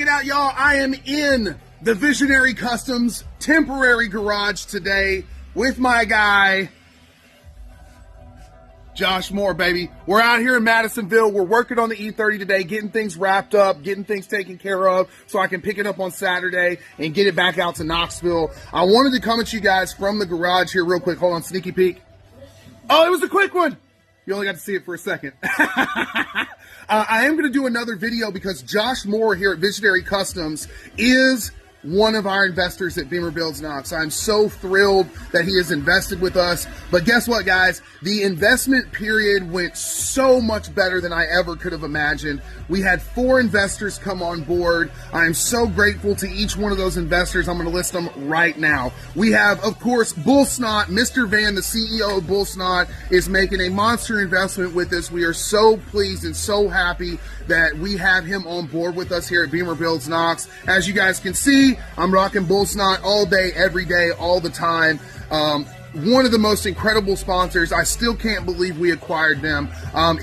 check it out, y'all. I am in the Visionary Customz temporary garage today with my guy, Josh Moore, baby. We're out here in Madisonville. We're working on the E30 today, getting things wrapped up, getting things taken care of so I can pick it up on Saturday and get it back out to Knoxville. I wanted to come at you guys from the garage here real quick. Hold on, sneaky peek. Oh, it was a quick one. You only got to see it for a second. I am going to do another video because Josh Moore here at Visionary Customz is one of our investors at BimmerBuilds Knox. I'm so thrilled that he has invested with us. But guess what, guys? The investment period went so much better than I ever could have imagined. We had 4 investors come on board. I am so grateful to each one of those investors. I'm going to list them right now. We have, of course, BullSnot. Mr. Vann, the CEO of BullSnot, is making a monster investment with us. We are so pleased and so happy that we have him on board with us here at BimmerBuilds Knox. As you guys can see, I'm rocking BullSnot all day, every day, all the time. One of the most incredible sponsors. I still can't believe we acquired them.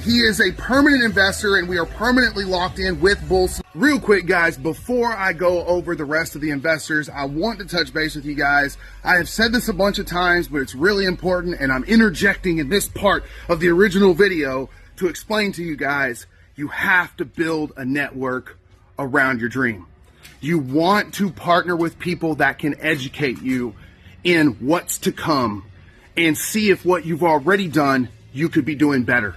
He is a permanent investor and we are permanently locked in with BullSnot. Real quick, guys, before I go over the rest of the investors, I want to touch base with you guys. I have said this a bunch of times, but it's really important, and I'm interjecting in this part of the original video to explain to you guys, you have to build a network around your dream. You want to partner with people that can educate you in what's to come and see if what you've already done, you could be doing better.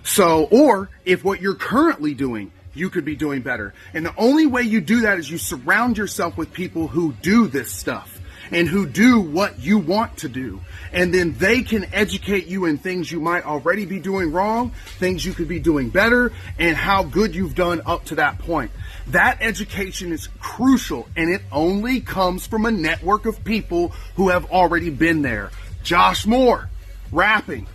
So, or if what you're currently doing, you could be doing better. And the only way you do that is you surround yourself with people who do this stuff and who do what you want to do. And then they can educate you in things you might already be doing wrong, things you could be doing better, and how good you've done up to that point. That education is crucial, and it only comes from a network of people who have already been there. Josh Moore, rapping,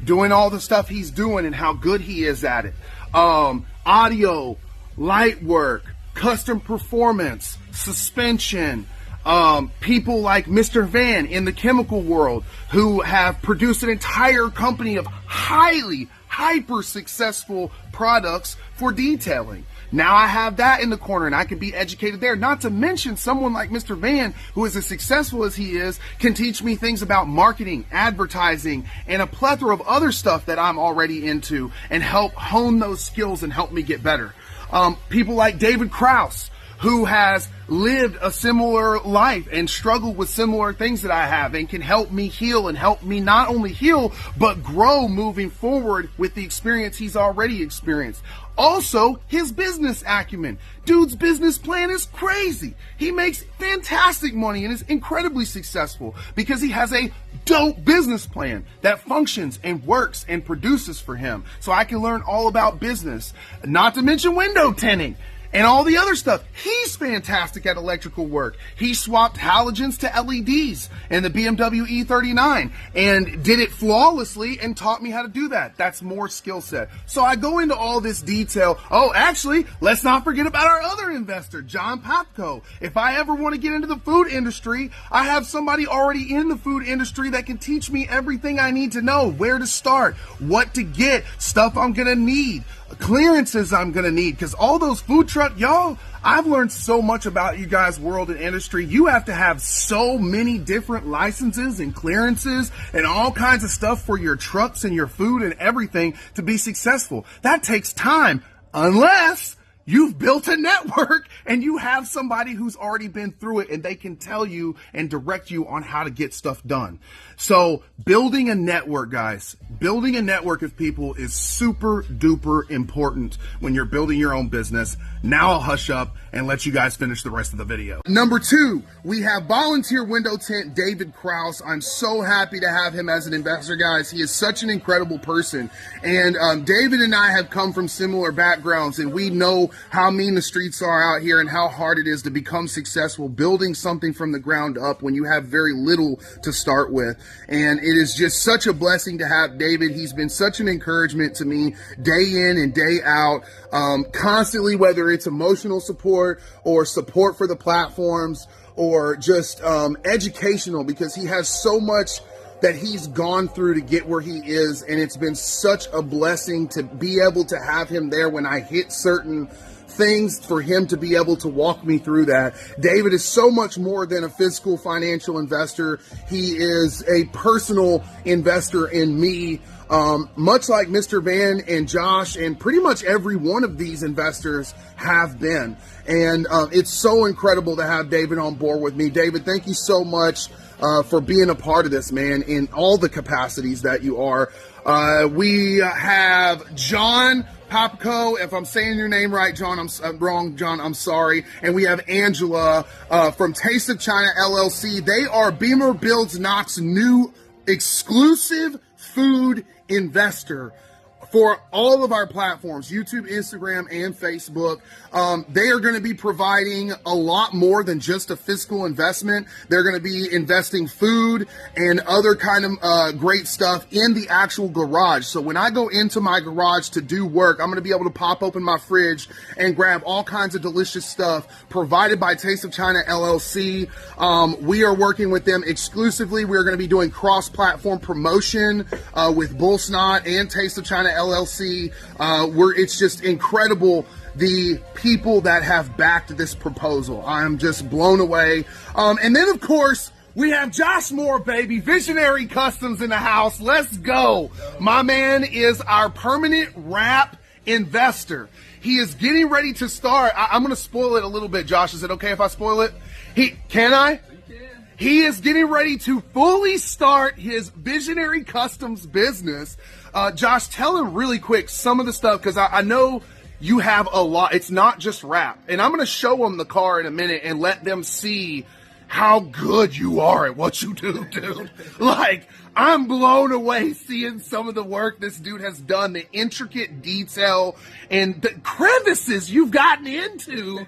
doing all the stuff he's doing and how good he is at it. Audio, light work, custom performance, suspension, people like Mr. Vann in the chemical world who have produced an entire company of hyper successful products for detailing. Now I have that in the corner and I can be educated there. Not to mention someone like Mr. Vann, who is as successful as he is, can teach me things about marketing, advertising, and a plethora of other stuff that I'm already into and help hone those skills and help me get better. People like David Crouse, who has lived a similar life and struggled with similar things that I have and can help me heal and help me not only heal, but grow moving forward with the experience he's already experienced. Also, his business acumen. Dude's business plan is crazy. He makes fantastic money and is incredibly successful because he has a dope business plan that functions and works and produces for him. So I can learn all about business, not to mention window tinting and all the other stuff. He's fantastic at electrical work. He swapped halogens to LEDs in the BMW E39 and did it flawlessly and taught me how to do that. That's more skill set. So I go into all this detail. Oh, actually, let's not forget about our other investor, John Papko. If I ever want to get into the food industry, I have somebody already in the food industry that can teach me everything I need to know, where to start, what to get, stuff I'm going to need, clearances I'm going to need, because all those food truck, y'all, I've learned so much about you guys' world and industry. You have to have so many different licenses and clearances and all kinds of stuff for your trucks and your food and everything to be successful. That takes time, unless you've built a network and you have somebody who's already been through it and they can tell you and direct you on how to get stuff done. So building a network, guys, building a network of people is super duper important when you're building your own business. Now I'll hush up and let you guys finish the rest of the video. Number 2, we have volunteer window tint David Crouse. I'm so happy to have him as an investor, guys. He is such an incredible person. And David and I have come from similar backgrounds, and we know how mean the streets are out here and how hard it is to become successful building something from the ground up when you have very little to start with. And it is just such a blessing to have David. He's been such an encouragement to me day in and day out, constantly, whether it's emotional support or support for the platforms or just educational, because he has so much that he's gone through to get where he is. And it's been such a blessing to be able to have him there when I hit certain things for him to be able to walk me through that. David is so much more than a fiscal financial investor. He is a personal investor in me. Much like Mr. Vann and Josh and pretty much every one of these investors have been. And it's so incredible to have David on board with me. David, thank you so much for being a part of this, man, in all the capacities that you are. We have John Papico. If I'm saying your name right, John, I'm wrong, John, I'm sorry. And we have Angela from Taste of China LLC. They are BimmerBuildsKnox new exclusive food investor for all of our platforms, YouTube, Instagram, and Facebook. They are going to be providing a lot more than just a fiscal investment. They're going to be investing food and other kind of great stuff in the actual garage. So when I go into my garage to do work, I'm going to be able to pop open my fridge and grab all kinds of delicious stuff provided by Taste of China LLC. We are working with them exclusively. We're going to be doing cross-platform promotion with BullSnot and Taste of China LLC. It's just incredible, the people that have backed this proposal. I'm just blown away. And then, of course, we have Josh Moore, baby. Visionary Customz in the house. Let's go. My man is our permanent wrap investor. He is getting ready to start. I'm going to spoil it a little bit, Josh. Is it okay if I spoil it? Can I? He is getting ready to fully start his Visionary Customz business. Josh, tell him really quick some of the stuff, because I know you have a lot. It's not just wrap. And I'm going to show them the car in a minute and let them see how good you are at what you do, dude. Like, I'm blown away seeing some of the work this dude has done, the intricate detail and the crevices you've gotten into.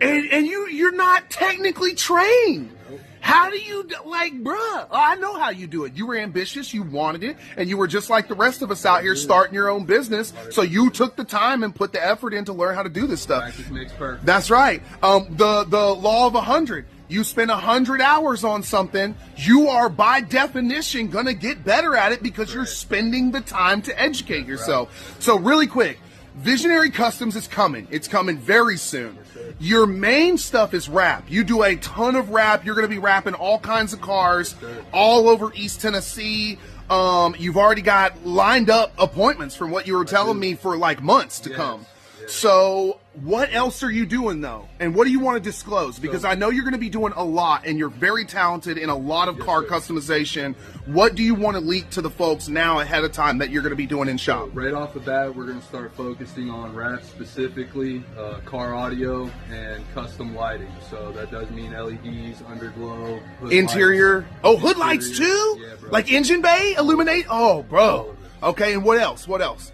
And you're not technically trained. How do you, like, bruh, I know how you do it. You were ambitious, you wanted it, and you were just like the rest of us out here starting your own business, so you took the time and put the effort in to learn how to do this stuff. Practice makes perfect. That's right. The law of 100. You spend 100 hours on something, you are by definition going to get better at it because you're spending the time to educate yourself. So really quick, Visionary Customz is coming. It's coming very soon. Your main stuff is wrap. You do a ton of wrap. You're going to be wrapping all kinds of cars all over East Tennessee. You've already got lined up appointments from what you were telling me for like months to come. So what else are you doing, though? And what do you want to disclose? Because I know you're going to be doing a lot, and you're very talented in a lot of car customization. What do you want to leak to the folks now ahead of time that you're going to be doing in shop? Right off the bat, we're going to start focusing on wrap specifically, car audio, and custom lighting. So that does mean LEDs, underglow, hood interior. Lights. Oh, hood lights too? Yeah, bro. Like engine bay, illuminate? Oh, bro. Okay, and what else? What else?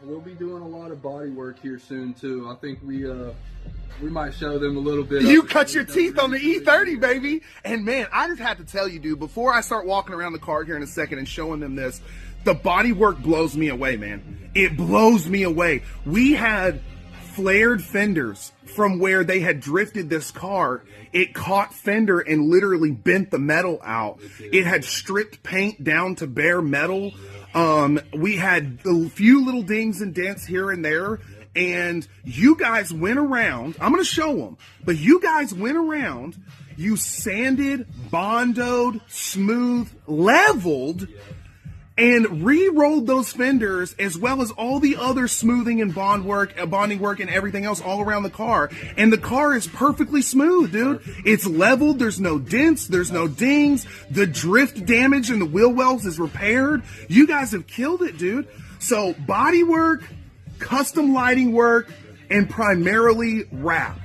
We'll be doing a lot of body work here soon too. I think we might show them a little bit. You cut your teeth on the E30, baby. And man, I just have to tell you, dude, before I start walking around the car here in a second and showing them this, the body work blows me away, man. It blows me away. We had flared fenders from where they had drifted this car. It caught fender and literally bent the metal out. It had stripped paint down to bare metal. We had a few little dings and dents here and there, and you guys went around. I'm going to show them, but you guys went around, you sanded, bondoed, smooth, leveled, and re-rolled those fenders, as well as all the other smoothing and bonding work and everything else all around the car. And the car is perfectly smooth, dude. It's leveled. There's no dents. There's no dings. The drift damage in the wheel wells is repaired. You guys have killed it, dude. So body work, custom lighting work, and primarily wrap.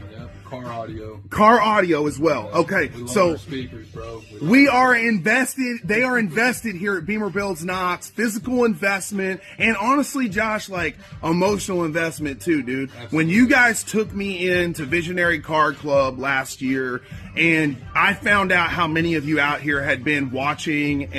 Car audio as well. Okay, so speakers, bro. we are invested. They are invested here at BimmerBuildsKnox. Physical investment, and honestly, Josh, like emotional investment too, dude. Absolutely. When you guys took me into Visionary Car Club last year, and I found out how many of you out here had been watching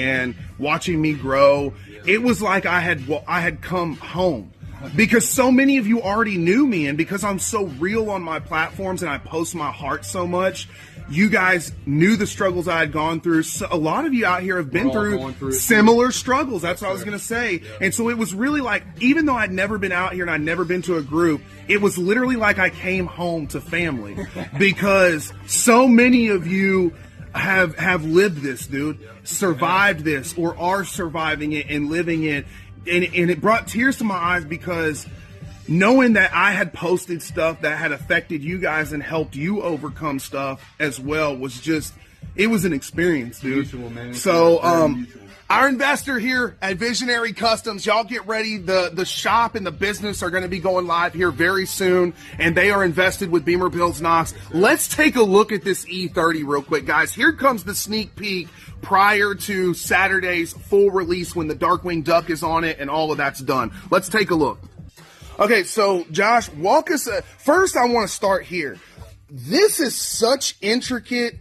me grow, it was like I had come home. because so many of you already knew me, and because I'm so real on my platforms and I post my heart so much, you guys knew the struggles I had gone through. So a lot of you out here have been through similar struggles. That's what I was going to say. Yeah. And so it was really like, even though I'd never been out here and I'd never been to a group, it was literally like I came home to family because so many of you have lived this, dude, survived this, or are surviving it and living it. And it brought tears to my eyes because knowing that I had posted stuff that had affected you guys and helped you overcome stuff as well was just, it was an experience, dude. Mutual, man. So, our investor here at Visionary Customz, y'all get ready. The shop and the business are going to be going live here very soon, and they are invested with BimmerBuilds Knox. Let's take a look at this E30 real quick, guys. Here comes the sneak peek prior to Saturday's full release when the Darkwing Duck is on it and all of that's done. Let's take a look. Okay, so Josh, walk us. First, I want to start here. This is such intricate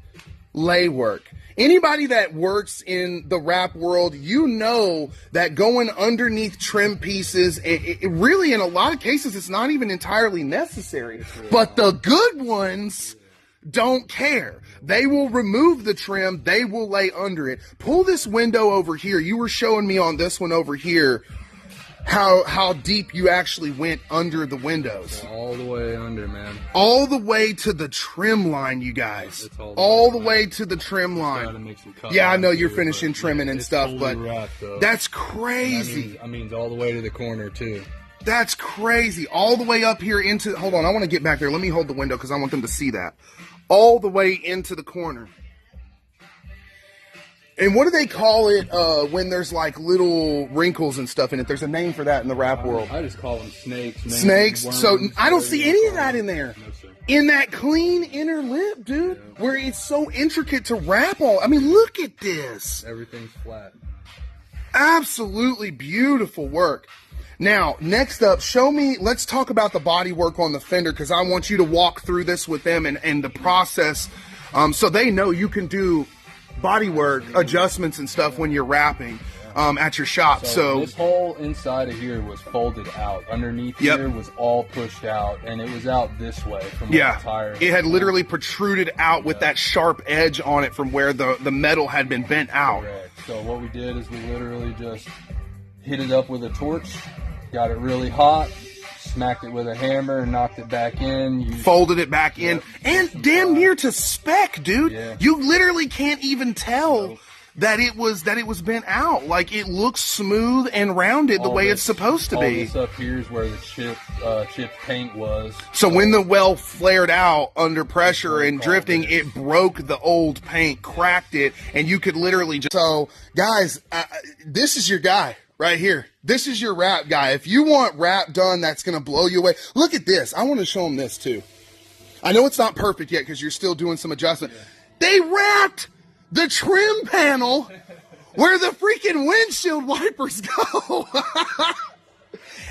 lay work. Anybody that works in the wrap world, you know that going underneath trim pieces, it really, in a lot of cases, it's not even entirely necessary. But the good ones don't care. They will remove the trim. They will lay under it. Pull this window over here. You were showing me on this one over here how deep you actually went under the windows. All the way under, man. All the way to the trim line, you guys. All the way to the trim line. Yeah, I know you're finishing trimming and stuff, but that's crazy. That means all the way to the corner, too. That's crazy. All the way up here into, hold on, I want to get back there. Let me hold the window because I want them to see that. All the way into the corner. And what do they call it when there's like little wrinkles and stuff in it? There's a name for that in the wrap world. I just call them snakes. Snakes? Worms, so I don't see any of that in there. No, sir. In that clean inner lip, dude, yeah. Where it's so intricate to wrap all. I mean, look at this. Everything's flat. Absolutely beautiful work. Now, next up, show me, let's talk about the body work on the fender because I want you to walk through this with them and the process so they know you can do bodywork adjustments and stuff when you're wrapping at your shop. So this whole inside of here was folded out. Underneath here was all pushed out, and it was out this way from the tire. It had literally protruded out with that sharp edge on it from where the metal had been bent out. Correct. So what we did is we literally just hit it up with a torch, got it really hot, smacked it with a hammer, knocked it back in. Folded it back in. And damn near to spec, dude. Yeah. You literally can't even tell that it was bent out. Like, it looks smooth and rounded the way it's supposed to be. All this up here is where the chipped paint was. So when the well flared out under pressure and drifting, it broke the old paint, cracked it, and you could literally just... So, guys, this is your guy. Right here. This is your wrap guy. If you want wrap done that's going to blow you away, look at this. I want to show them this too. I know it's not perfect yet because you're still doing some adjustment. Yeah. They wrapped the trim panel where the freaking windshield wipers go.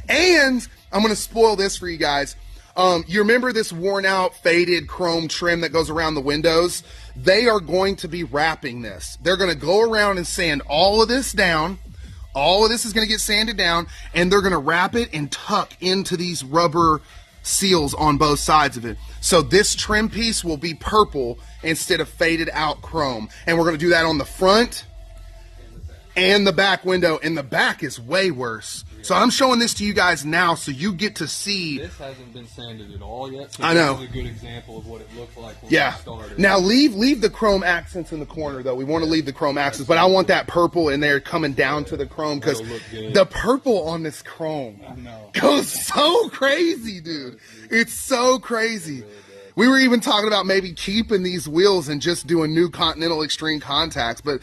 And I'm going to spoil this for you guys. You remember this worn out, faded chrome trim that goes around the windows? They are going to be wrapping this. They're going to go around and sand all of this down. All of this is going to get sanded down, and they're going to wrap it and tuck into these rubber seals on both sides of it. So this trim piece will be purple instead of faded out chrome. And we're going to do that on the front and the back window, and the back is way worse. So I'm showing this to you guys now so you get to see. This hasn't been sanded at all yet, so I know. This is a good example of what it looked like when we started. Now leave the chrome accents in the corner though. We want to leave the chrome accents, but I want that purple in there coming down to the chrome because the purple on this chrome goes so crazy, dude. It's so crazy. We were even talking about maybe keeping these wheels and just doing new Continental Extreme contacts, but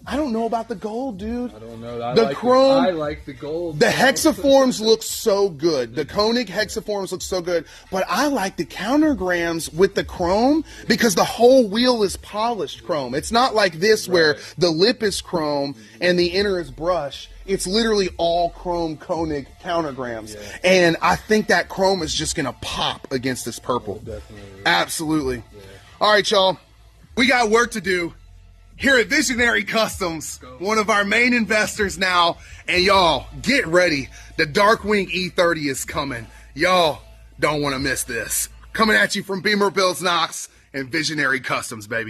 I don't know about the gold, dude. I don't know. The chrome. I like the gold. The hexaforms look so good. The Koenig hexaforms look so good. But I like the countergrams with the chrome because the whole wheel is polished chrome. It's not like this where the lip is chrome and the inner is brush. It's literally all chrome Koenig countergrams. Yeah. And I think that chrome is just going to pop against this purple. Definitely. Absolutely. Yeah. All right, y'all. We got work to do. here at Visionary Customz, one of our main investors now. And y'all, get ready. The Dark Wing E30 is coming. Y'all don't want to miss this. Coming at you from BimmerBuilds Knox and Visionary Customz, baby.